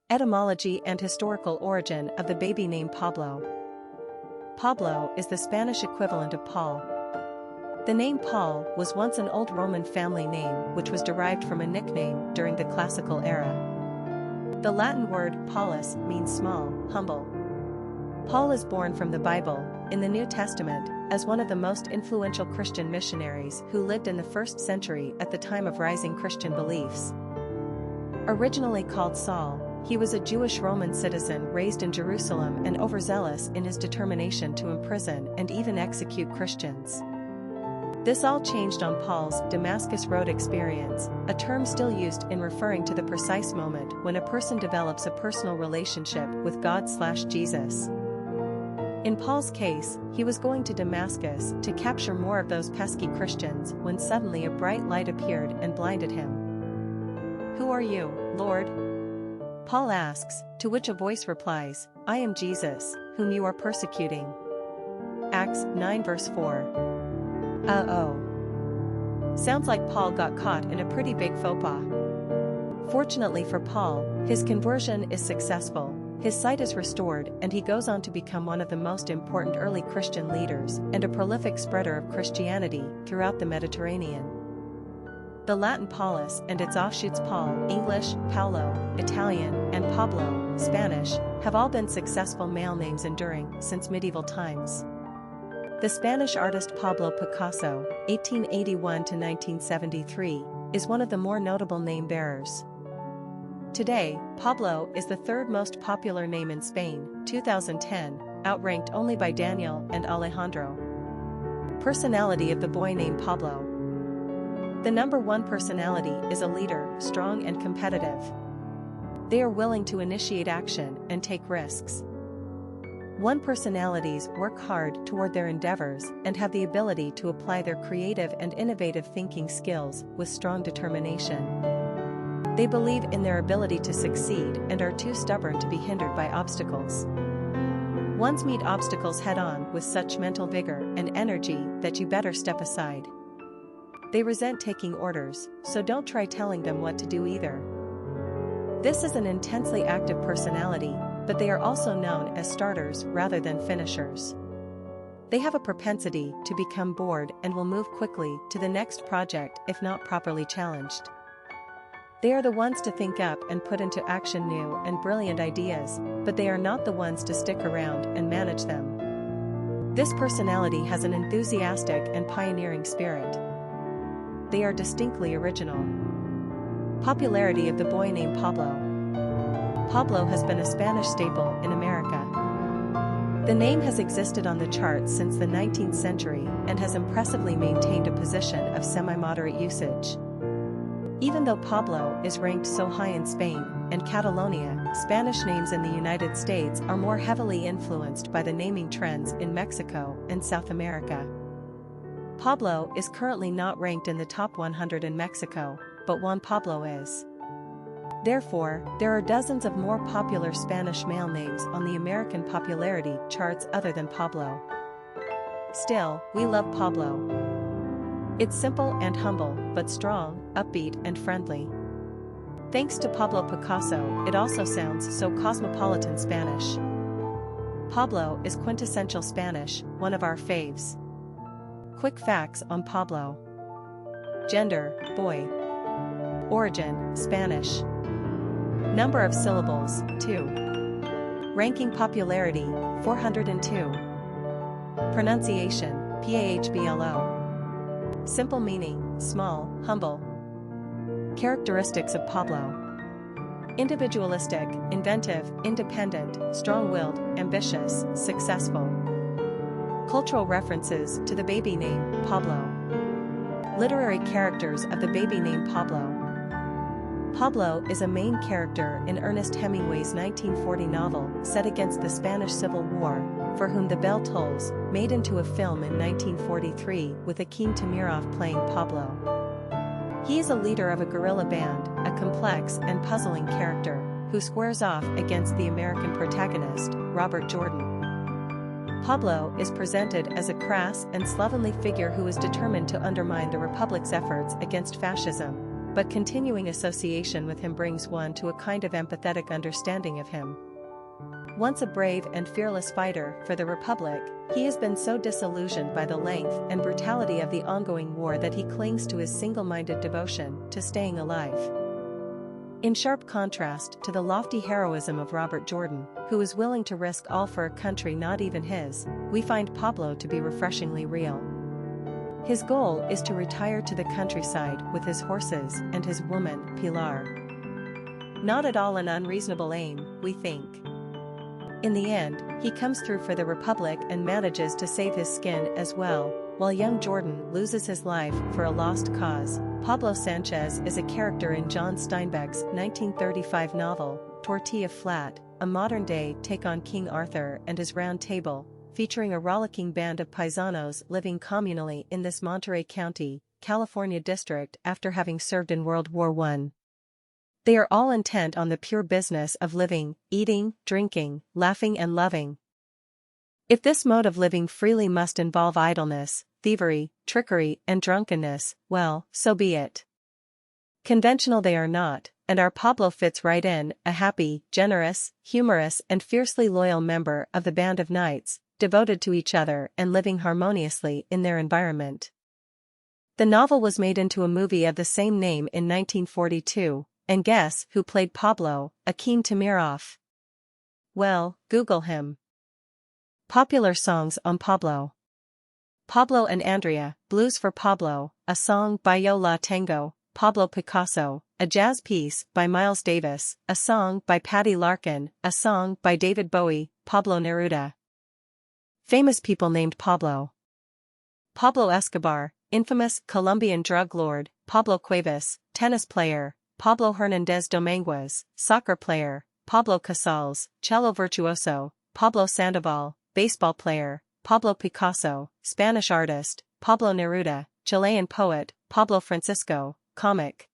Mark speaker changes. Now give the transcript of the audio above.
Speaker 1: Etymology and historical origin of the baby name Pablo. Pablo is the Spanish equivalent of Paul. The name Paul was once an old Roman family name which was derived from a nickname during the classical era. The Latin word Paulus means small, humble. Paul is born from the Bible, in the New Testament, as one of the most influential Christian missionaries who lived in the 1st century at the time of rising Christian beliefs. Originally called Saul, he was a Jewish Roman citizen raised in Jerusalem and overzealous in his determination to imprison and even execute Christians. This all changed on Paul's Damascus Road experience, a term still used in referring to the precise moment when a person develops a personal relationship with God/Jesus. In Paul's case, he was going to Damascus to capture more of those pesky Christians when suddenly a bright light appeared and blinded him. "Who are you, Lord?" Paul asks, to which a voice replies, "I am Jesus, whom you are persecuting." Acts 9 verse 4. Sounds like Paul got caught in a pretty big faux pas. Fortunately for Paul, his conversion is successful, his sight is restored, and he goes on to become one of the most important early Christian leaders and a prolific spreader of Christianity throughout the Mediterranean. The Latin Paulus and its offshoots Paul, English, Paolo, Italian, and Pablo, Spanish, have all been successful male names enduring since medieval times. The Spanish artist Pablo Picasso, 1881 to 1973, is one of the more notable name bearers. Today, Pablo is the 3rd most popular name in Spain, 2010, outranked only by Daniel and Alejandro. Personality of the boy named Pablo. The number 1 personality is a leader, strong and competitive. They are willing to initiate action and take risks. 1 personalities work hard toward their endeavors and have the ability to apply their creative and innovative thinking skills with strong determination. They believe in their ability to succeed and are too stubborn to be hindered by obstacles. Ones meet obstacles head-on with such mental vigor and energy that you better step aside. They resent taking orders, so don't try telling them what to do either. This is an intensely active personality, but they are also known as starters rather than finishers. They have a propensity to become bored and will move quickly to the next project if not properly challenged. They are the ones to think up and put into action new and brilliant ideas, but they are not the ones to stick around and manage them. This personality has an enthusiastic and pioneering spirit. They are distinctly original. Popularity of the boy named Pablo. Pablo has been a Spanish staple in America. The name has existed on the charts since the 19th century and has impressively maintained a position of semi-moderate usage. Even though Pablo is ranked so high in Spain and Catalonia, Spanish names in the United States are more heavily influenced by the naming trends in Mexico and South America. Pablo is currently not ranked in the top 100 in Mexico, but Juan Pablo is. Therefore, there are dozens of more popular Spanish male names on the American popularity charts other than Pablo. Still, we love Pablo. It's simple and humble, but strong, upbeat and friendly. Thanks to Pablo Picasso, it also sounds so cosmopolitan Spanish. Pablo is quintessential Spanish, one of our faves. Quick facts on Pablo. Gender, boy. Origin, Spanish. Number of syllables, 2. Ranking popularity, 402. Pronunciation, Pablo. Simple meaning, small, humble. Characteristics of Pablo. Individualistic, inventive, independent, strong-willed, ambitious, successful. Cultural references to the baby name, Pablo. Literary characters of the baby name Pablo. Pablo is a main character in Ernest Hemingway's 1940 novel set against the Spanish Civil War, For Whom the Bell Tolls, made into a film in 1943 with Akin Tamirov playing Pablo. He is a leader of a guerrilla band, a complex and puzzling character, who squares off against the American protagonist, Robert Jordan. Pablo is presented as a crass and slovenly figure who is determined to undermine the Republic's efforts against fascism, but continuing association with him brings one to a kind of empathetic understanding of him. Once a brave and fearless fighter for the Republic, he has been so disillusioned by the length and brutality of the ongoing war that he clings to his single-minded devotion to staying alive. In sharp contrast to the lofty heroism of Robert Jordan, who is willing to risk all for a country not even his, we find Pablo to be refreshingly real. His goal is to retire to the countryside with his horses and his woman, Pilar. Not at all an unreasonable aim, we think. In the end, he comes through for the Republic and manages to save his skin as well, while young Jordan loses his life for a lost cause. Pablo Sanchez is a character in John Steinbeck's 1935 novel, Tortilla Flat, a modern-day take on King Arthur and his Round Table, featuring a rollicking band of paisanos living communally in this Monterey County, California district after having served in World War I. They are all intent on the pure business of living, eating, drinking, laughing and loving. If this mode of living freely must involve idleness, thievery, trickery and drunkenness, well, so be it. Conventional they are not, and our Pablo fits right in, a happy, generous, humorous and fiercely loyal member of the band of knights, devoted to each other and living harmoniously in their environment. The novel was made into a movie of the same name in 1942. And guess who played Pablo? Akim Tamirov. Well, Google him. Popular songs on Pablo. Pablo and Andrea, Blues for Pablo, a song by Yo La Tengo, Pablo Picasso, a jazz piece by Miles Davis, a song by Patty Larkin, a song by David Bowie, Pablo Neruda. Famous people named Pablo. Pablo Escobar, infamous Colombian drug lord, Pablo Cuevas, tennis player, Pablo Hernández Dominguez, soccer player, Pablo Casals, cello virtuoso, Pablo Sandoval, baseball player, Pablo Picasso, Spanish artist, Pablo Neruda, Chilean poet, Pablo Francisco, comic,